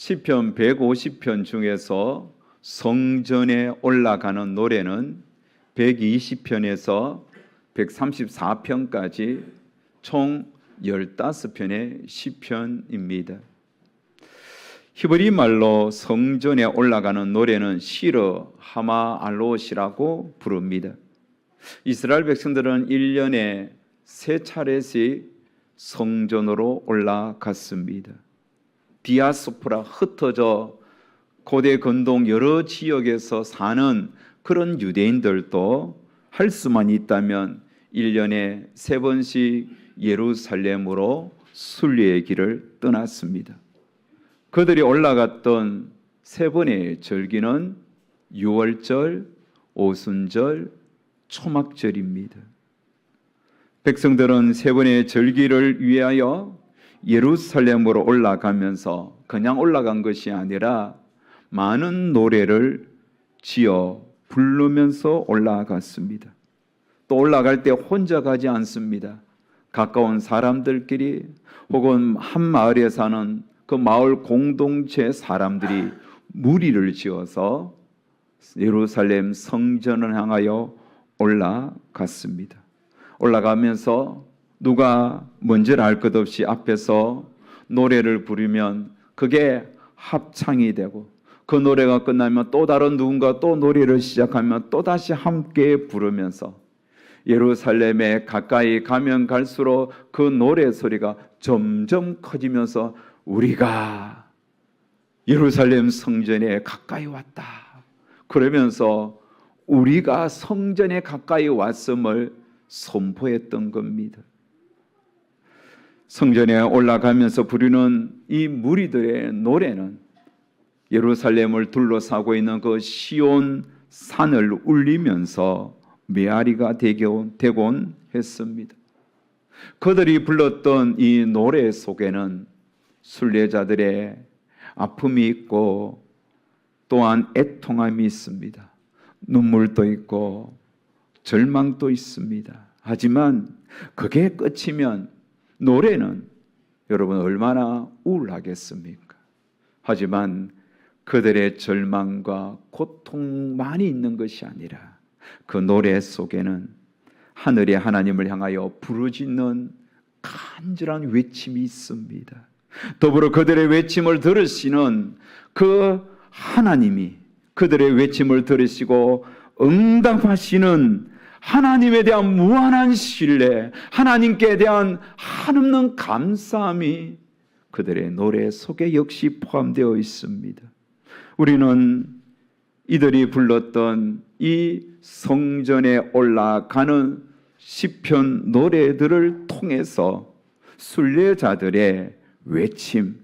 시편 150편 중에서 성전에 올라가는 노래는 120편에서 134편까지 총 15편의 시편입니다. 히브리 말로 성전에 올라가는 노래는 시르 하마알롯이라고 부릅니다. 이스라엘 백성들은 1년에 3차례씩 성전으로 올라갔습니다. 디아스포라, 흩어져 고대 근동 여러 지역에서 사는 그런 유대인들도 할 수만 있다면 1년에 3번씩 예루살렘으로 순례의 길을 떠났습니다. 그들이 올라갔던 3번의 절기는 유월절, 오순절, 초막절입니다. 백성들은 3번의 절기를 위하여 예루살렘으로 올라가면서 그냥 올라간 것이 아니라 많은 노래를 지어 부르면서 올라갔습니다. 또 올라갈 때 혼자 가지 않습니다. 가까운 사람들끼리 혹은 한 마을에 사는 그 마을 공동체 사람들이 무리를 지어서 예루살렘 성전을 향하여 올라갔습니다. 올라가면서 누가 뭔지를 알 것 없이 앞에서 노래를 부르면 그게 합창이 되고, 그 노래가 끝나면 또 다른 누군가 또 노래를 시작하면 또다시 함께 부르면서 예루살렘에 가까이 가면 갈수록 그 노래 소리가 점점 커지면서 우리가 예루살렘 성전에 가까이 왔다, 그러면서 우리가 성전에 가까이 왔음을 선포했던 겁니다. 성전에 올라가면서 부르는 이 무리들의 노래는 예루살렘을 둘러싸고 있는 그 시온 산을 울리면서 메아리가 되곤 했습니다. 그들이 불렀던 이 노래 속에는 순례자들의 아픔이 있고 또한 애통함이 있습니다. 눈물도 있고 절망도 있습니다. 하지만 그게 끝이면 노래는 여러분 얼마나 우울하겠습니까? 하지만 그들의 절망과 고통만이 있는 것이 아니라 그 노래 속에는 하늘의 하나님을 향하여 부르짖는 간절한 외침이 있습니다. 더불어 그들의 외침을 들으시는 그 하나님이 그들의 외침을 들으시고 응답하시는 하나님에 대한 무한한 신뢰, 하나님께 대한 한없는 감사함이 그들의 노래 속에 역시 포함되어 있습니다. 우리는 이들이 불렀던 이 성전에 올라가는 시편 노래들을 통해서 순례자들의 외침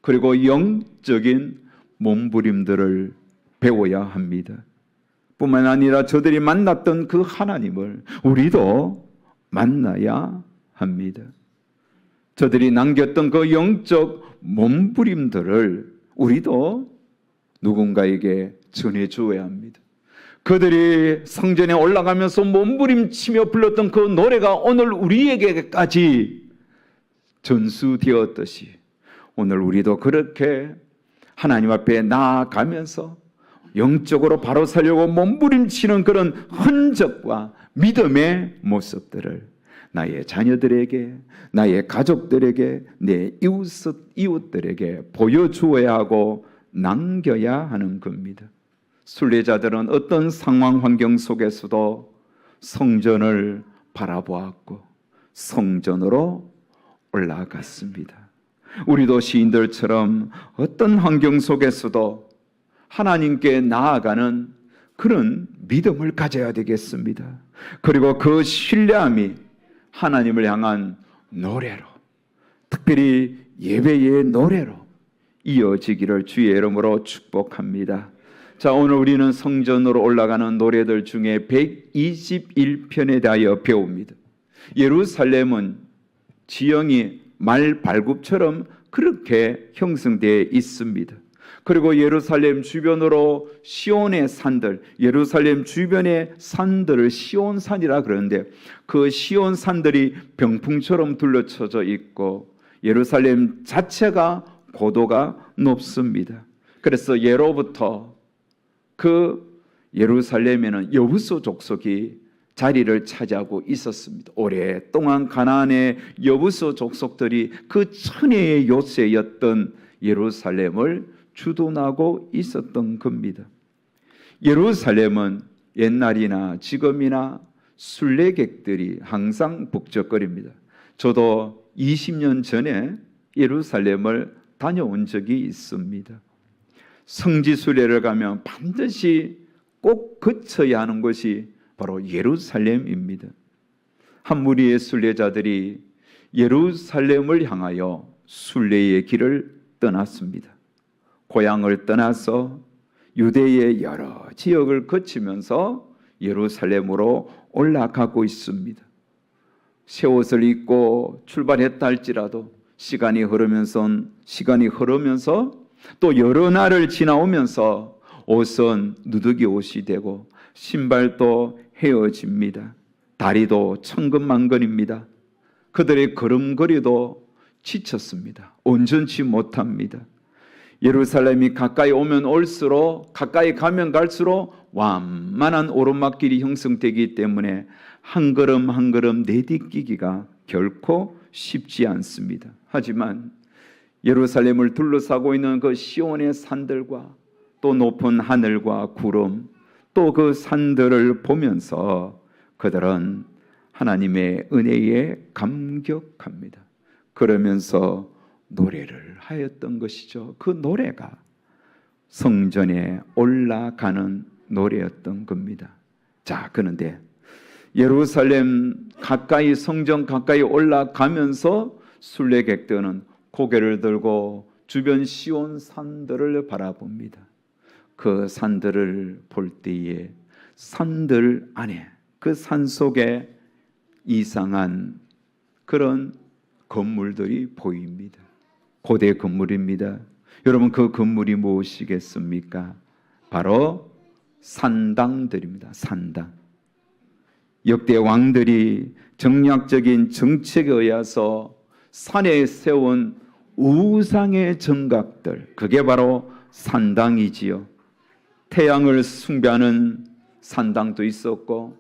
그리고 영적인 몸부림들을 배워야 합니다. 뿐만 아니라 저들이 만났던 그 하나님을 우리도 만나야 합니다. 저들이 남겼던 그 영적 몸부림들을 우리도 누군가에게 전해주어야 합니다. 그들이 성전에 올라가면서 몸부림치며 불렀던 그 노래가 오늘 우리에게까지 전수되었듯이 오늘 우리도 그렇게 하나님 앞에 나아가면서 영적으로 바로 살려고 몸부림치는 그런 흔적과 믿음의 모습들을 나의 자녀들에게, 나의 가족들에게, 내 이웃들에게 보여주어야 하고 남겨야 하는 겁니다. 순례자들은 어떤 상황 환경 속에서도 성전을 바라보았고 성전으로 올라갔습니다. 우리도 시인들처럼 어떤 환경 속에서도 하나님께 나아가는 그런 믿음을 가져야 되겠습니다. 그리고 그 신뢰함이 하나님을 향한 노래로, 특별히 예배의 노래로 이어지기를 주의 이름으로 축복합니다. 자, 오늘 우리는 성전으로 올라가는 노래들 중에 121편에 대하여 배웁니다. 예루살렘은 지형이 말 발굽처럼 그렇게 형성되어 있습니다. 그리고 예루살렘 주변으로 시온의 산들, 예루살렘 주변의 산들을 시온산이라 그러는데 그 시온산들이 병풍처럼 둘러쳐져 있고 예루살렘 자체가 고도가 높습니다. 그래서 예로부터 그 예루살렘에는 여부수 족속이 자리를 차지하고 있었습니다. 오랫동안 가나안의 여부수 족속들이 그 천혜의 요새였던 예루살렘을 주둔하고 있었던 겁니다. 예루살렘은 옛날이나 지금이나 순례객들이 항상 북적거립니다. 저도 20년 전에 예루살렘을 다녀온 적이 있습니다. 성지 순례를 가면 반드시 꼭 거쳐야 하는 곳이 바로 예루살렘입니다. 한 무리의 순례자들이 예루살렘을 향하여 순례의 길을 떠났습니다. 고향을 떠나서 유대의 여러 지역을 거치면서 예루살렘으로 올라가고 있습니다. 새 옷을 입고 출발했다 할지라도 시간이 흐르면서 또 여러 날을 지나오면서 옷은 누더기 옷이 되고 신발도 헤어집니다. 다리도 천근만근입니다. 그들의 걸음걸이도 지쳤습니다. 온전치 못합니다. 예루살렘이 가까이 가면 갈수록 완만한 오르막길이 형성되기 때문에 한 걸음 한 걸음 내딛기가 결코 쉽지 않습니다. 하지만 예루살렘을 둘러싸고 있는 그 시온의 산들과 또 높은 하늘과 구름, 또 그 산들을 보면서 그들은 하나님의 은혜에 감격합니다. 그러면서 노래를 하였던 것이죠. 그 노래가 성전에 올라가는 노래였던 겁니다. 자, 그런데 예루살렘 가까이, 성전 가까이 올라가면서 순례객들은 고개를 들고 주변 시온 산들을 바라봅니다. 그 산들을 볼 때에 산들 안에, 그 산 속에 이상한 그런 건물들이 보입니다. 고대 건물입니다. 여러분, 그 건물이 무엇이겠습니까? 바로 산당들입니다. 산당. 역대 왕들이 정략적인 정책에 의해서 산에 세운 우상의 정각들, 그게 바로 산당이지요. 태양을 숭배하는 산당도 있었고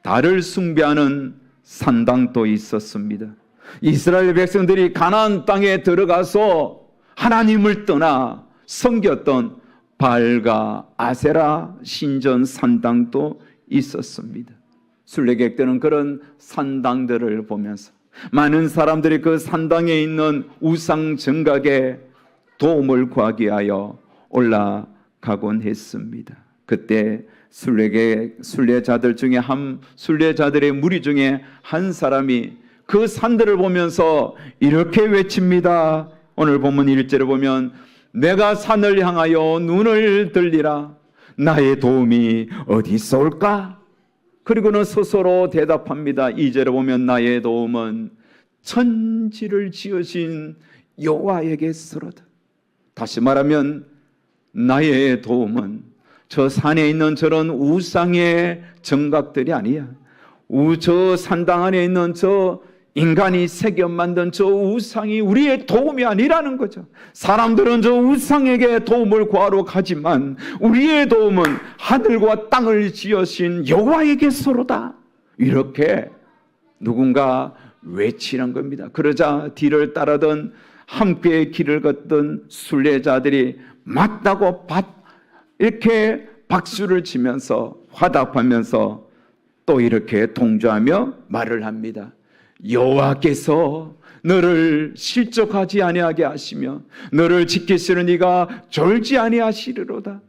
달을 숭배하는 산당도 있었습니다. 이스라엘 백성들이 가나안 땅에 들어가서 하나님을 떠나 섬겼던 바알과 아세라 신전 산당도 있었습니다. 순례객들은 그런 산당들을 보면서 많은 사람들이 그 산당에 있는 우상 정각에 도움을 구하기 위하여 올라가곤 했습니다. 그때 순례자들 중에 순례자들의 무리 중에 한 사람이 그 산들을 보면서 이렇게 외칩니다. 오늘 본문 1절에 보면 내가 산을 향하여 눈을 들리라. 나의 도움이 어디 있을까? 그리고는 스스로 대답합니다. 2절에 보면 나의 도움은 천지를 지으신 여호와에게서로다. 다시 말하면 나의 도움은 저 산에 있는 저런 우상의 정각들이 아니야. 저 산당 안에 있는 저 인간이 새겨 만든 저 우상이 우리의 도움이 아니라는 거죠. 사람들은 저 우상에게 도움을 구하러 가지만 우리의 도움은 하늘과 땅을 지으신 여호와에게서로다. 이렇게 누군가 외치는 겁니다. 그러자 뒤를 따르던 함께 길을 걷던 순례자들이 맞다고 이렇게 박수를 치면서 화답하면서 또 이렇게 동조하며 말을 합니다. 여호와께서 너를 실족하지 아니하게 하시며 너를 지키시는 이가 졸지 아니하시리로다.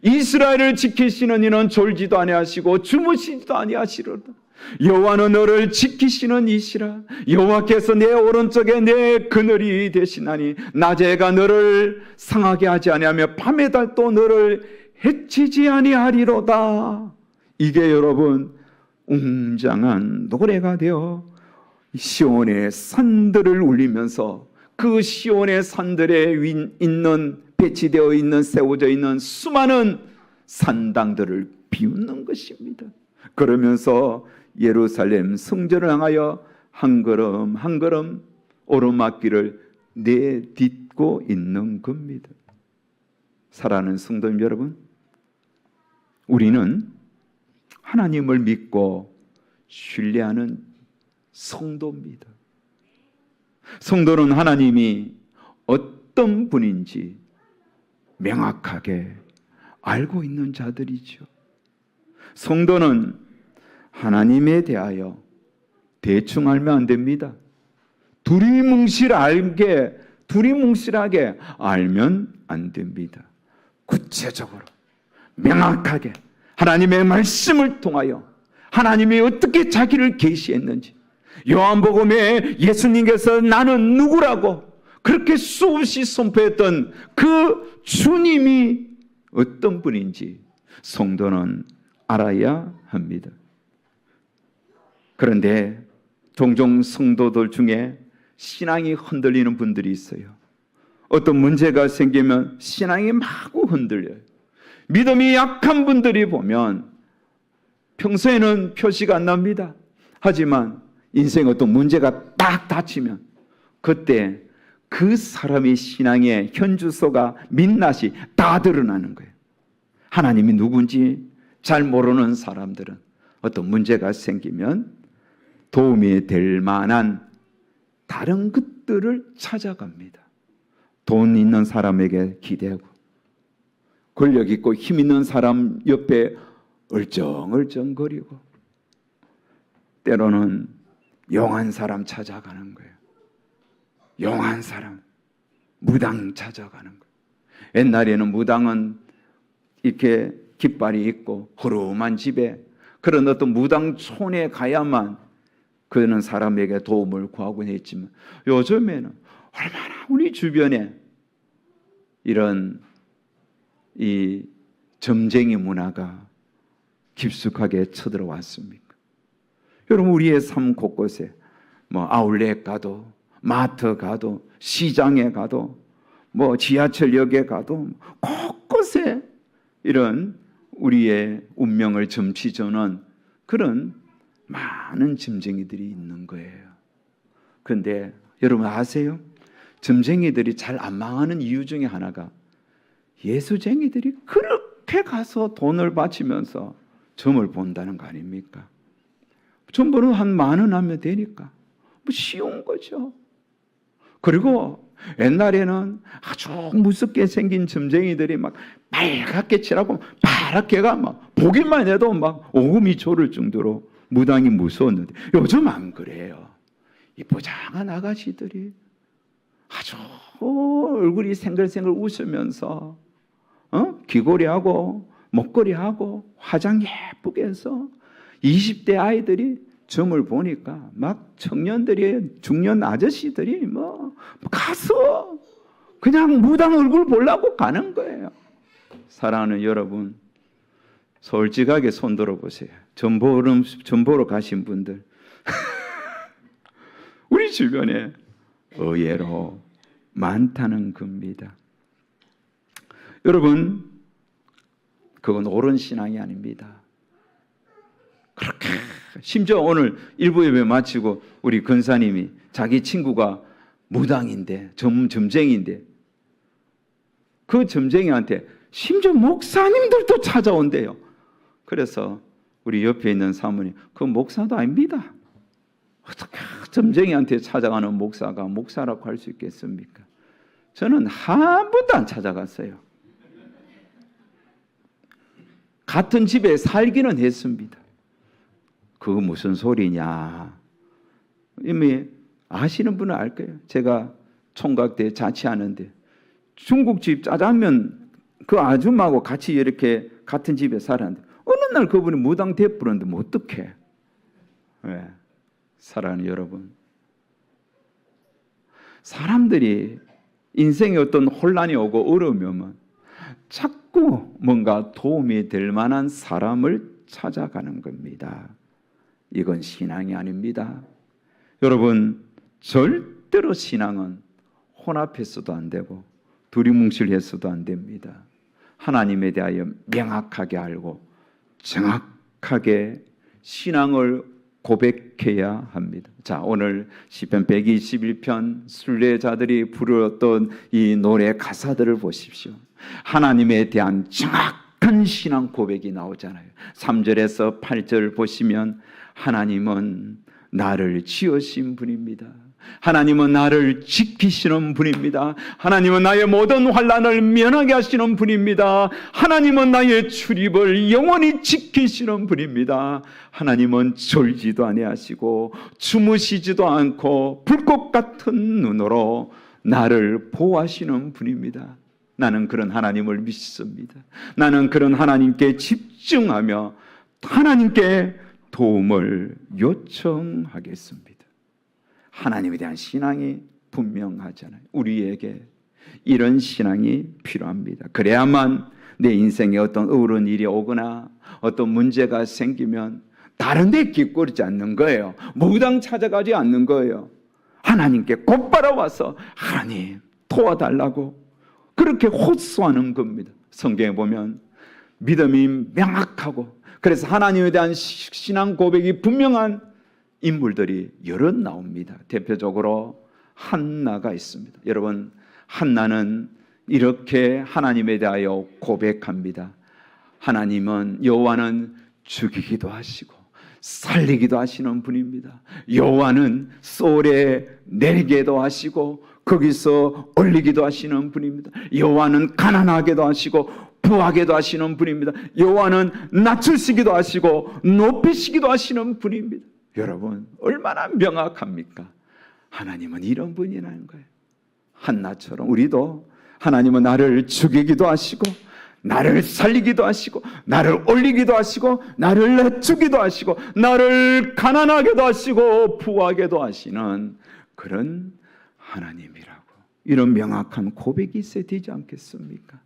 이스라엘을 지키시는 이는 졸지도 아니하시고 주무시지도 아니하시리로다. 여호와는 너를 지키시는 이시라. 여호와께서 내 오른쪽에 내 그늘이 되시나니 낮에가 너를 상하게 하지 아니하며 밤의 달도 너를 해치지 아니하리로다. 이게 여러분 웅장한 노래가 되어 시온의 산들을 울리면서 그 시온의 산들에 배치되어 있는 세워져 있는 수많은 산당들을 비웃는 것입니다. 그러면서 예루살렘 성전을 향하여 한 걸음 한 걸음 오르막길을 내딛고 믿고 있는 겁니다. 사랑하는 성도님 여러분, 우리는 하나님을 믿고 신뢰하는 성도입니다. 성도는 하나님이 어떤 분인지 명확하게 알고 있는 자들이죠. 성도는 하나님에 대하여 대충 알면 안 됩니다. 두리뭉실하게 알면 안 됩니다. 구체적으로 명확하게 하나님의 말씀을 통하여 하나님이 어떻게 자기를 계시했는지, 요한복음에 예수님께서 나는 누구라고 그렇게 수없이 선포했던 그 주님이 어떤 분인지 성도는 알아야 합니다. 그런데 종종 성도들 중에 신앙이 흔들리는 분들이 있어요. 어떤 문제가 생기면 신앙이 마구 흔들려요. 믿음이 약한 분들이 보면 평소에는 표시가 안 납니다. 하지만 인생 어떤 문제가 딱 닥치면 그때 그 사람의 신앙의 현주소가 민낯이 다 드러나는 거예요. 하나님이 누군지 잘 모르는 사람들은 어떤 문제가 생기면 도움이 될 만한 다른 것들을 찾아갑니다. 돈 있는 사람에게 기대고, 권력 있고 힘 있는 사람 옆에 얼쩡얼쩡거리고, 때로는 용한 사람 찾아가는 거예요. 용한 사람, 무당 찾아가는 거예요. 옛날에는 무당은 이렇게 깃발이 있고 허름한 집에 그런 어떤 무당촌에 가야만 그는 사람에게 도움을 구하곤 했지만, 요즘에는 얼마나 우리 주변에 이런 이 점쟁이 문화가 깊숙하게 쳐들어왔습니까? 여러분, 우리의 삶 곳곳에 아울렛 가도, 마트 가도, 시장에 가도, 지하철역에 가도 곳곳에 이런 우리의 운명을 점치주는 그런 많은 점쟁이들이 있는 거예요. 그런데 여러분 아세요? 점쟁이들이 잘 안 망하는 이유 중에 하나가 예수쟁이들이 그렇게 가서 돈을 바치면서 점을 본다는 거 아닙니까? 점보는 한 10,000원 하면 되니까 쉬운 거죠. 그리고 옛날에는 아주 무섭게 생긴 점쟁이들이 막 빨갛게 칠하고 파랗게가 막 보기만 해도 막 오금이 졸을 정도로 무당이 무서웠는데, 요즘 안 그래요. 이 보장한 아가씨들이 아주 얼굴이 생글생글 웃으면서 귀걸이하고 목걸이하고 화장 예쁘게 해서 20대 아이들이 점을 보니까 막 청년들이, 중년 아저씨들이 가서 그냥 무당 얼굴 보려고 가는 거예요. 사랑하는 여러분, 솔직하게 손 들어보세요. 점 보러 가신 분들 우리 주변에 의외로 많다는 겁니다. 여러분, 그건 옳은 신앙이 아닙니다. 그렇게 심지어 오늘 일부 예배 마치고 우리 권사님이 자기 친구가 무당인데 점쟁이인데 그 점쟁이한테 심지어 목사님들도 찾아온대요. 그래서 우리 옆에 있는 사모님, 그 목사도 아닙니다. 어떻게 점쟁이한테 찾아가는 목사가 목사라고 할 수 있겠습니까? 저는 한 번도 안 찾아갔어요. 같은 집에 살기는 했습니다. 그거 무슨 소리냐? 이미 아시는 분은 알 거예요. 제가 총각 때 자취하는데 중국집 짜장면 그 아줌마하고 같이 이렇게 같은 집에 살았는데 어느 날 그분이 무당 대부르는데 어떡해? 왜? 사랑하는 여러분, 사람들이 인생에 어떤 혼란이 오고 어려움이 오면 자꾸 뭔가 도움이 될 만한 사람을 찾아가는 겁니다. 이건 신앙이 아닙니다. 여러분, 절대로 신앙은 혼합해서도 안 되고 두리뭉실해서도 안 됩니다. 하나님에 대하여 명확하게 알고 정확하게 신앙을 고백해야 합니다. 자, 오늘 시편 121편 순례자들이 부르었던 이 노래 가사들을 보십시오. 하나님에 대한 정확한 신앙 고백이 나오잖아요. 3절에서 8절 보시면 하나님은 나를 지으신 분입니다. 하나님은 나를 지키시는 분입니다. 하나님은 나의 모든 환난을 면하게 하시는 분입니다. 하나님은 나의 출입을 영원히 지키시는 분입니다. 하나님은 졸지도 아니하시고 주무시지도 않고 불꽃 같은 눈으로 나를 보호하시는 분입니다. 나는 그런 하나님을 믿습니다. 나는 그런 하나님께 집중하며 하나님께 도움을 요청하겠습니다. 하나님에 대한 신앙이 분명하잖아요. 우리에게 이런 신앙이 필요합니다. 그래야만 내 인생에 어떤 어려운 일이 오거나 어떤 문제가 생기면 다른 데 기꺼리지 않는 거예요. 무당 찾아가지 않는 거예요. 하나님께 곧바로 와서 하나님 도와달라고 그렇게 호소하는 겁니다. 성경에 보면 믿음이 명확하고 그래서 하나님에 대한 신앙 고백이 분명한 인물들이 여러 나옵니다. 대표적으로 한나가 있습니다. 여러분, 한나는 이렇게 하나님에 대하여 고백합니다. 하나님은 여호와는 죽이기도 하시고 살리기도 하시는 분입니다. 여호와는 소홀에 내리게도 하시고 거기서 올리기도 하시는 분입니다. 여호와는 가난하게도 하시고 부하게도 하시는 분입니다. 여호와는 낮추시기도 하시고 높이시기도 하시는 분입니다. 여러분, 얼마나 명확합니까? 하나님은 이런 분이라는 거예요. 한나처럼 우리도 하나님은 나를 죽이기도 하시고 나를 살리기도 하시고 나를 올리기도 하시고 나를 낮추기도 하시고 나를 가난하게도 하시고 부하게도 하시는 그런 하나님이라고, 이런 명확한 고백이 있어야 되지 않겠습니까?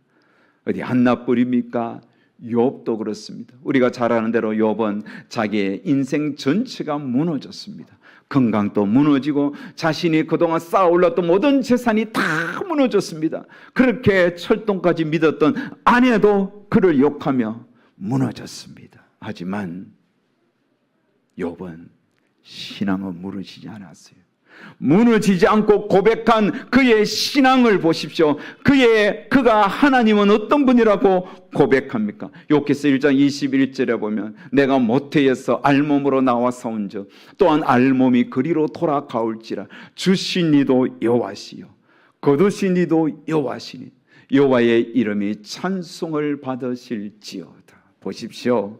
어디 한나뿐입니까? 욥도 그렇습니다. 우리가 잘 아는 대로 욥은 자기의 인생 전체가 무너졌습니다. 건강도 무너지고 자신이 그동안 쌓아올렸던 모든 재산이 다 무너졌습니다. 그렇게 철동까지 믿었던 아내도 그를 욕하며 무너졌습니다. 하지만 욥은 신앙은 무너지지 않았어요. 무너지지 않고 고백한 그의 신앙을 보십시오. 그가 하나님은 어떤 분이라고 고백합니까? 욥기서 1장 21절에 보면 내가 모태에서 알몸으로 나와 싸운즉 또한 알몸이 그리로 돌아가올지라 주신 이도 여호와시요 거두신 이도 여호와시니 여호와의 이름이 찬송을 받으실지어다. 보십시오.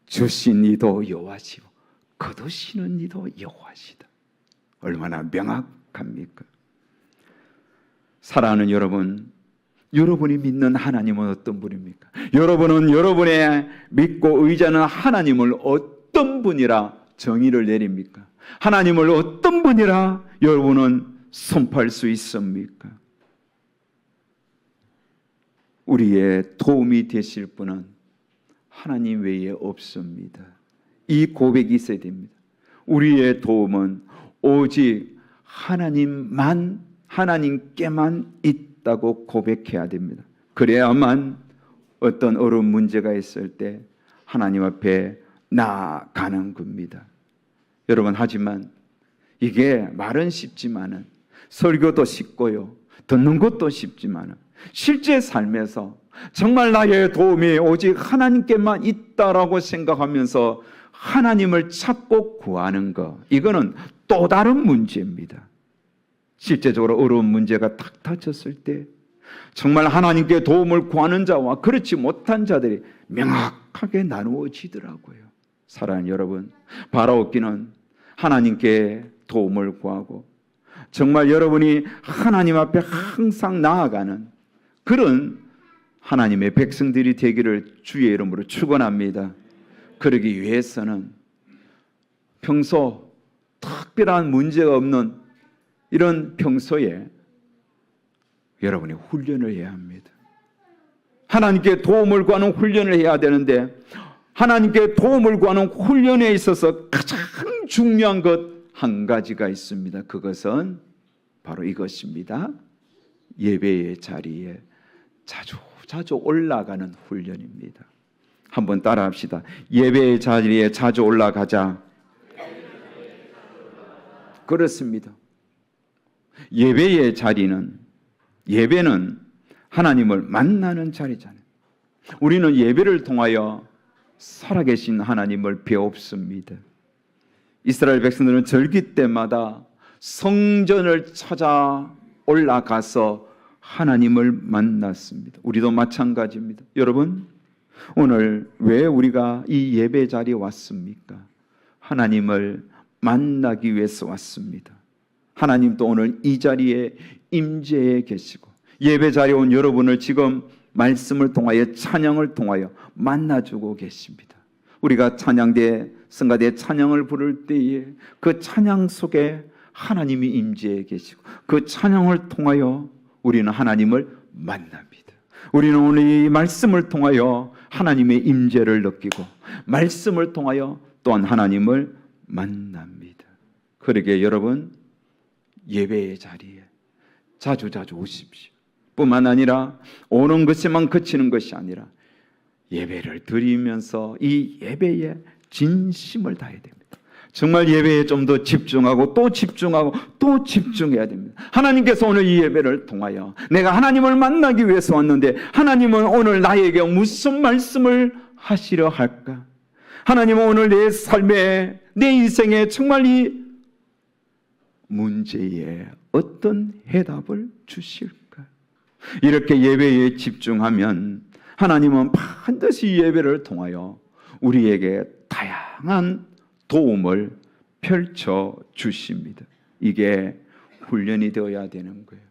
주신 이도 여호와시요 거두시는 이도 여호와시다. 얼마나 명확합니까? 사랑하는 여러분, 여러분이 믿는 하나님은 어떤 분입니까? 여러분은 여러분의 믿고 의지하는 하나님을 어떤 분이라 정의를 내립니까? 하나님을 어떤 분이라 여러분은 선포할 수 있습니까? 우리의 도움이 되실 분은 하나님 외에 없습니다. 이 고백이 있어야 됩니다. 우리의 도움은 오직 하나님께만 있다고 고백해야 됩니다. 그래야만 어떤 어려운 문제가 있을 때 하나님 앞에 나아가는 겁니다. 여러분, 하지만 이게 말은 쉽지만은 설교도 쉽고요, 듣는 것도 쉽지만은 실제 삶에서 정말 나의 도움이 오직 하나님께만 있다라고 생각하면서 하나님을 찾고 구하는 것, 이거는 또 다른 문제입니다. 실제적으로 어려운 문제가 탁 닥쳤을 때 정말 하나님께 도움을 구하는 자와 그렇지 못한 자들이 명확하게 나누어지더라고요. 사랑하는 여러분, 바라옵기는 하나님께 도움을 구하고 정말 여러분이 하나님 앞에 항상 나아가는 그런 하나님의 백성들이 되기를 주의 이름으로 축원합니다. 그러기 위해서는 평소 특별한 문제가 없는 이런 평소에 여러분이 훈련을 해야 합니다. 하나님께 도움을 구하는 훈련을 해야 되는데 하나님께 도움을 구하는 훈련에 있어서 가장 중요한 것 한 가지가 있습니다. 그것은 바로 이것입니다. 예배의 자리에 자주 올라가는 훈련입니다. 한번 따라합시다. 예배의 자리에 자주 올라가자. 그렇습니다. 예배의 자리는, 예배는 하나님을 만나는 자리잖아요. 우리는 예배를 통하여 살아계신 하나님을 배웁습니다. 이스라엘 백성들은 절기 때마다 성전을 찾아 올라가서 하나님을 만났습니다. 우리도 마찬가지입니다. 여러분, 오늘 왜 우리가 이 예배 자리에 왔습니까? 하나님을 만나기 위해서 왔습니다. 하나님도 오늘 이 자리에 임재해 계시고 예배 자리에 온 여러분을 지금 말씀을 통하여 찬양을 통하여 만나주고 계십니다. 우리가 찬양대 성가대 찬양을 부를 때에 그 찬양 속에 하나님이 임재해 계시고 그 찬양을 통하여 우리는 하나님을 만납니다. 우리는 오늘 이 말씀을 통하여 하나님의 임재를 느끼고 말씀을 통하여 또한 하나님을 만납니다. 그러게 여러분, 예배의 자리에 자주자주 오십시오. 뿐만 아니라 오는 것에만 그치는 것이 아니라 예배를 드리면서 이 예배에 진심을 다해야 됩니다. 정말 예배에 좀 더 집중하고 또 집중하고 또 집중해야 됩니다. 하나님께서 오늘 이 예배를 통하여 내가 하나님을 만나기 위해서 왔는데 하나님은 오늘 나에게 무슨 말씀을 하시려 할까? 하나님은 오늘 내 삶에, 내 인생에 정말 이 문제에 어떤 해답을 주실까? 이렇게 예배에 집중하면 하나님은 반드시 예배를 통하여 우리에게 다양한 도움을 펼쳐 주십니다. 이게 훈련이 되어야 되는 거예요.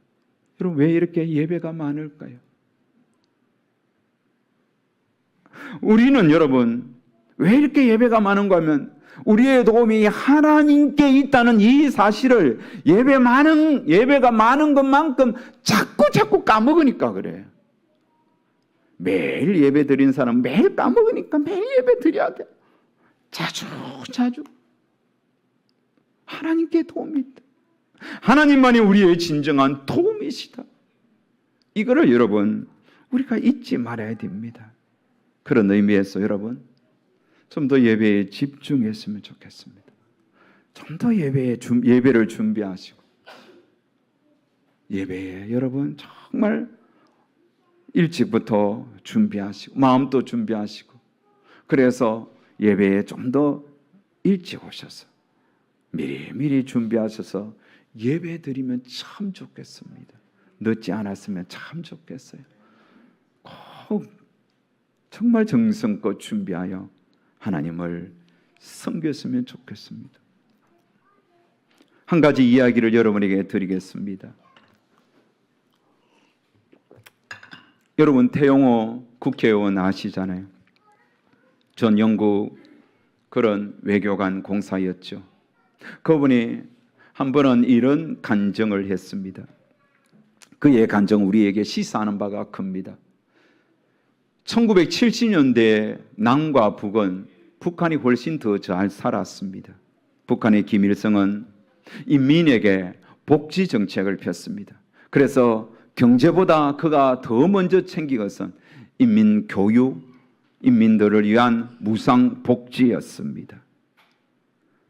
여러분, 왜 이렇게 예배가 많을까요? 우리는 여러분, 왜 이렇게 예배가 많은가 하면 우리의 도움이 하나님께 있다는 이 사실을 예배가 많은 것만큼 자꾸 까먹으니까 그래요. 매일 예배 드린 사람 매일 까먹으니까 매일 예배 드려야 돼. 자주 하나님께 도움이 있다. 하나님만이 우리의 진정한 도움이시다. 이거를 여러분 우리가 잊지 말아야 됩니다. 그런 의미에서 여러분 좀 더 예배에 집중했으면 좋겠습니다. 좀 더 예배를 준비하시고 예배에 여러분 정말 일찍부터 준비하시고 마음도 준비하시고 그래서 예배에 좀 더 일찍 오셔서 미리 준비하셔서 예배 드리면 참 좋겠습니다. 늦지 않았으면 참 좋겠어요. 꼭 정말 정성껏 준비하여 하나님을 섬겼으면 좋겠습니다. 한 가지 이야기를 여러분에게 드리겠습니다. 여러분 태영호 국회의원 아시잖아요. 전 영국 그런 외교관 공사였죠. 그분이 한 번은 이런 간증을 했습니다. 그의 간증은 우리에게 시사하는 바가 큽니다. 1970년대 남과 북은 북한이 훨씬 더 잘 살았습니다. 북한의 김일성은 인민에게 복지 정책을 폈습니다. 그래서 경제보다 그가 더 먼저 챙긴 것은 인민 교육, 인민들을 위한 무상 복지였습니다.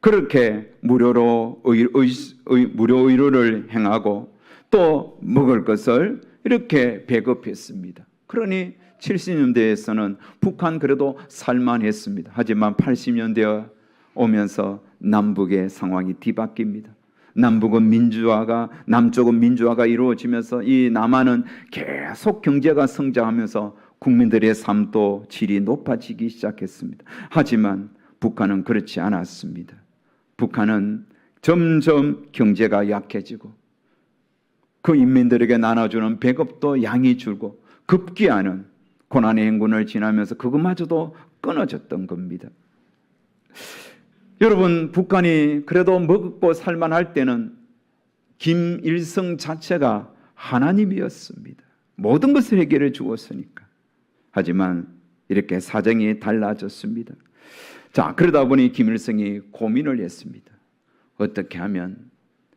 그렇게 무료 의료를 행하고 또 먹을 것을 이렇게 배급했습니다. 그러니 70년대에서는 북한 그래도 살만했습니다. 하지만 80년대에 오면서 남북의 상황이 뒤바뀝니다. 남쪽은 민주화가 이루어지면서 이 남한은 계속 경제가 성장하면서 국민들의 삶도 질이 높아지기 시작했습니다. 하지만 북한은 그렇지 않았습니다. 북한은 점점 경제가 약해지고 그 인민들에게 나눠주는 배급도 양이 줄고 급기야는 고난의 행군을 지나면서 그것마저도 끊어졌던 겁니다. 여러분 북한이 그래도 먹고 살만할 때는 김일성 자체가 하나님이었습니다. 모든 것을 해결해 주었으니까. 하지만 이렇게 사정이 달라졌습니다. 자, 그러다 보니 김일성이 고민을 했습니다. 어떻게 하면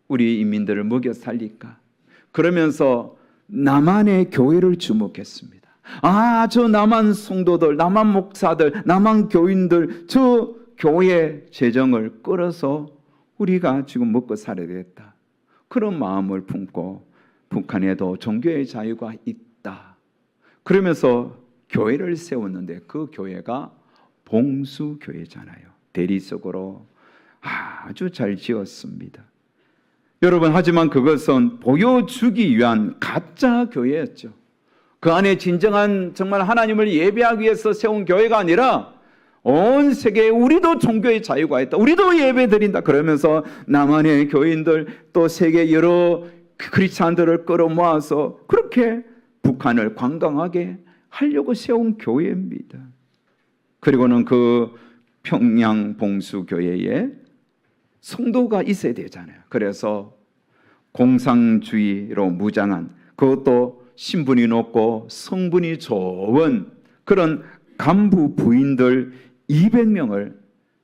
우리 인민들을 먹여 살릴까? 그러면서 남한의 교회를 주목했습니다. 저 남한 성도들, 남한 목사들, 남한 교인들, 저 교회 재정을 끌어서 우리가 지금 먹고 살아야 되겠다. 그런 마음을 품고 북한에도 종교의 자유가 있다. 그러면서 교회를 세웠는데 그 교회가 봉수교회잖아요. 대리석으로 아주 잘 지었습니다. 여러분, 하지만 그것은 보여주기 위한 가짜 교회였죠. 그 안에 진정한 정말 하나님을 예배하기 위해서 세운 교회가 아니라 온 세계에 우리도 종교의 자유가 있다. 우리도 예배 드린다. 그러면서 남한의 교인들 또 세계 여러 크리스찬들을 끌어모아서 그렇게 북한을 관광하게 하려고 세운 교회입니다. 그리고는 그 평양 봉수교회에 성도가 있어야 되잖아요. 그래서 공산주의로 무장한, 그것도 신분이 높고 성분이 좋은 그런 간부 부인들 200명을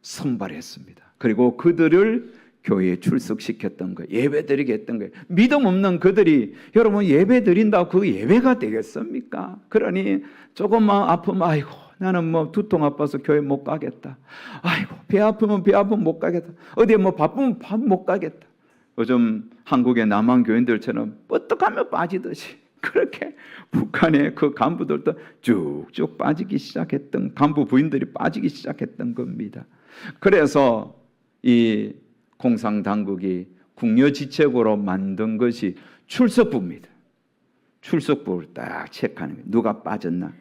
선발했습니다. 그리고 그들을 교회에 출석시켰던 거예요. 예배드리게 했던 거예요. 믿음 없는 그들이 여러분 예배드린다고 그 예배가 되겠습니까? 그러니 조금만 아프면 아이고 나는 뭐 두통 아파서 교회 못 가겠다. 아이고 배 아프면 못 가겠다. 어디에 뭐 바쁘면 못 가겠다. 요즘 한국의 남한 교인들처럼 뻗떡하며 빠지듯이 그렇게 북한의 그 간부들도 쭉쭉 빠지기 시작했던, 간부 부인들이 빠지기 시작했던 겁니다. 그래서 이 공산당국이 국려지책으로 만든 것이 출석부입니다. 출석부를 딱 체크하는 거예요. 누가 빠졌나.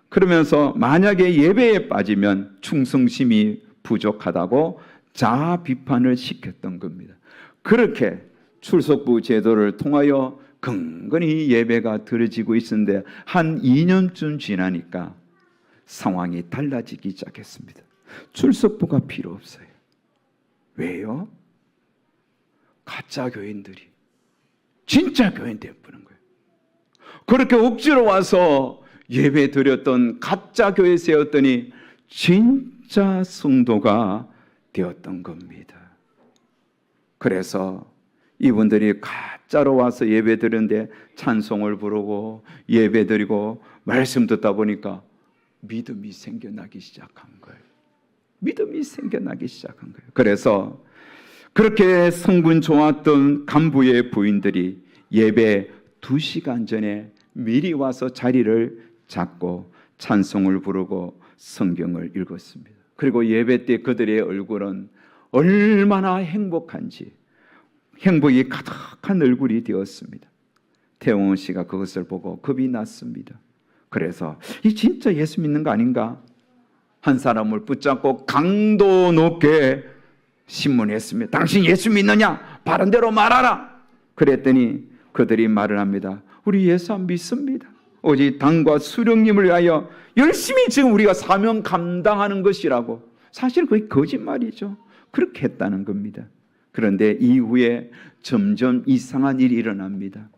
그러면서 만약에 예배에 빠지면 충성심이 부족하다고 자아 비판을 시켰던 겁니다. 그렇게 출석부 제도를 통하여 근근히 예배가 드려지고 있었는데 한 2년쯤 지나니까 상황이 달라지기 시작했습니다. 출석부가 필요 없어요. 왜요? 가짜 교인들이 진짜 교인 되어버린 거예요. 그렇게 억지로 와서 예배 드렸던 가짜 교회 세웠더니 진짜 성도가 되었던 겁니다. 그래서 이분들이 가짜로 와서 예배 드렸는데 찬송을 부르고 예배 드리고 말씀 듣다 보니까 믿음이 생겨나기 시작한 거예요. 믿음이 생겨나기 시작한 거예요. 그래서 그렇게 성분 좋았던 간부의 부인들이 예배 2시간 전에 미리 와서 자리를 잡고 찬송을 부르고 성경을 읽었습니다. 그리고 예배 때 그들의 얼굴은 얼마나 행복한지, 행복이 가득한 얼굴이 되었습니다. 태웅 씨가 그것을 보고 겁이 났습니다. 그래서 이 진짜 예수 믿는 거 아닌가? 한 사람을 붙잡고 강도 높게 신문했습니다. 당신 예수 믿느냐? 바른 대로 말하라. 그랬더니 그들이 말을 합니다. 우리 예수 안 믿습니다. 오직 당과 수령님을 위하여 열심히 지금 우리가 사명 감당하는 것이라고. 사실 그게 거짓말이죠. 그렇게 했다는 겁니다. 그런데 이후에 점점 이상한 일이 일어납니다.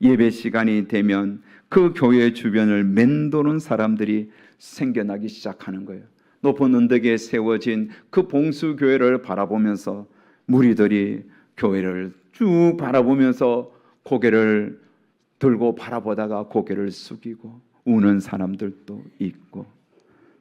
예배 시간이 되면 그 교회 주변을 맴도는 사람들이 생겨나기 시작하는 거예요. 높은 언덕에 세워진 그 봉수교회를 바라보면서 무리들이 교회를 쭉 바라보면서 고개를 들고 바라보다가 고개를 숙이고 우는 사람들도 있고,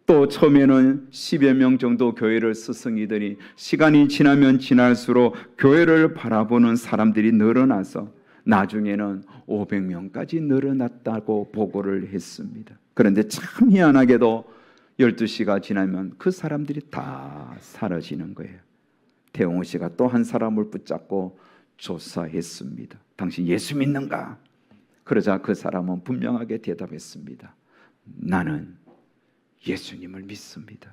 또 처음에는 10여 명 정도 교회를 스승이더니 시간이 지나면 지날수록 교회를 바라보는 사람들이 늘어나서 나중에는 500명까지 늘어났다고 보고를 했습니다. 그런데 참 희한하게도 12시가 지나면 그 사람들이 다 사라지는 거예요. 태용호 씨가 또 한 사람을 붙잡고 조사했습니다. 당신 예수 믿는가? 그러자 그 사람은 분명하게 대답했습니다. 나는 예수님을 믿습니다.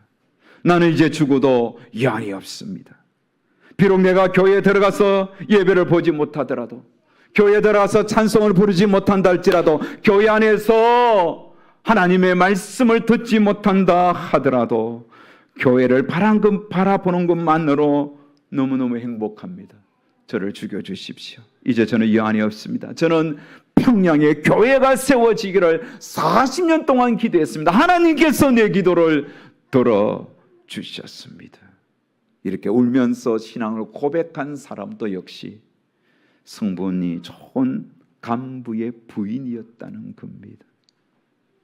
나는 이제 죽어도 여한이 없습니다. 비록 내가 교회에 들어가서 예배를 보지 못하더라도, 교회에 들어가서 찬송을 부르지 못한다 할지라도, 교회 안에서 하나님의 말씀을 듣지 못한다 하더라도 교회를 바라보는 것만으로 너무너무 행복합니다. 저를 죽여주십시오. 이제 저는 여한이 없습니다. 저는 평양에 교회가 세워지기를 40년 동안 기도했습니다. 하나님께서 내 기도를 들어주셨습니다. 이렇게 울면서 신앙을 고백한 사람도 역시 성분이 좋은 간부의 부인이었다는 겁니다.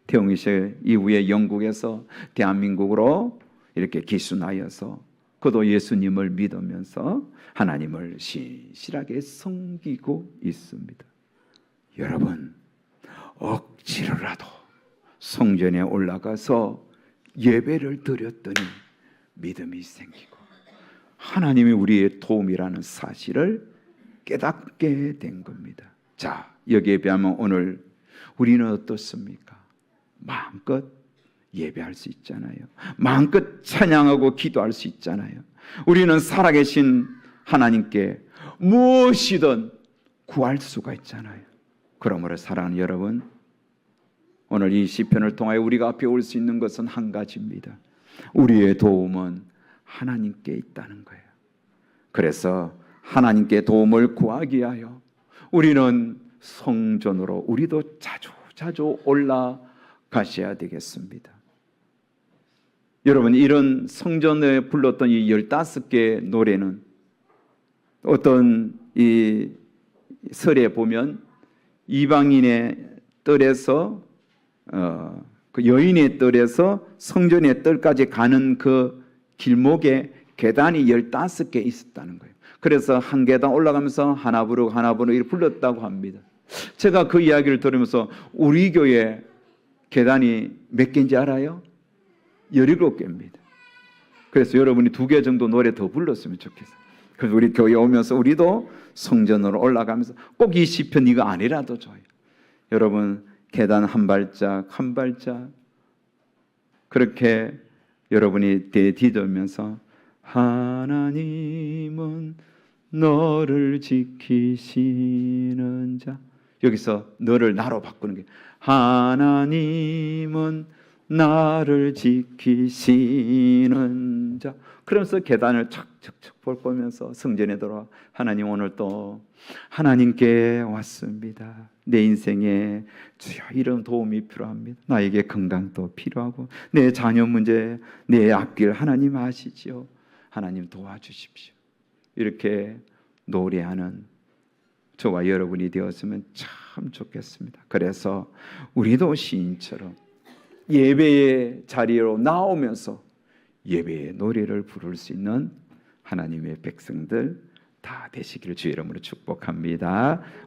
태용희 씨 이후에 영국에서 대한민국으로 이렇게 기순하여서 그도 예수님을 믿으면서 하나님을 신실하게 섬기고 있습니다. 여러분, 억지로라도 성전에 올라가서 예배를 드렸더니 믿음이 생기고 하나님이 우리의 도움이라는 사실을 깨닫게 된 겁니다. 자, 여기에 비하면 오늘 우리는 어떻습니까? 마음껏 예배할 수 있잖아요. 마음껏 찬양하고 기도할 수 있잖아요. 우리는 살아계신 하나님께 무엇이든 구할 수가 있잖아요. 그러므로 사랑하는 여러분, 오늘 이 시편을 통하여 우리가 앞에 올 수 있는 것은 한 가지입니다. 우리의 도움은 하나님께 있다는 거예요. 그래서 하나님께 도움을 구하기 위하여 우리는 성전으로 우리도 자주 올라가셔야 되겠습니다. 여러분, 이런 성전에 불렀던 이 15개의 노래는 어떤 이 설에 보면 이방인의 뜰에서 그 여인의 뜰에서 성전의 뜰까지 가는 그 길목에 계단이 15개 있었다는 거예요. 그래서 한 계단 올라가면서 하나 부르고 이렇게 불렀다고 합니다. 제가 그 이야기를 들으면서 우리 교회 계단이 몇 개인지 알아요? 17개입니다. 그래서 여러분이 2개 정도 노래 더 불렀으면 좋겠어요. 그래서 우리 교회 오면서 우리도 성전으로 올라가면서 꼭 이 시편 이거 아니라도 좋아요. 여러분, 계단 한 발짝 그렇게 여러분이 뒤돌면서 하나님은 너를 지키시는 자, 여기서 너를 나로 바꾸는 게 하나님은 나를 지키시는 자. 그러면서 계단을 착착착 볼 거면서 성전에 들어와 하나님, 오늘 또 하나님께 왔습니다. 내 인생에 주여 이런 도움이 필요합니다. 나에게 건강도 필요하고 내 자녀 문제, 내 앞길 하나님 아시지요. 하나님 도와주십시오. 이렇게 노래하는 저와 여러분이 되었으면 참 좋겠습니다. 그래서 우리도 시인처럼 예배의 자리로 나오면서 예배의 노래를 부를 수 있는 하나님의 백성들 다 되시기를 주의 이름으로 축복합니다.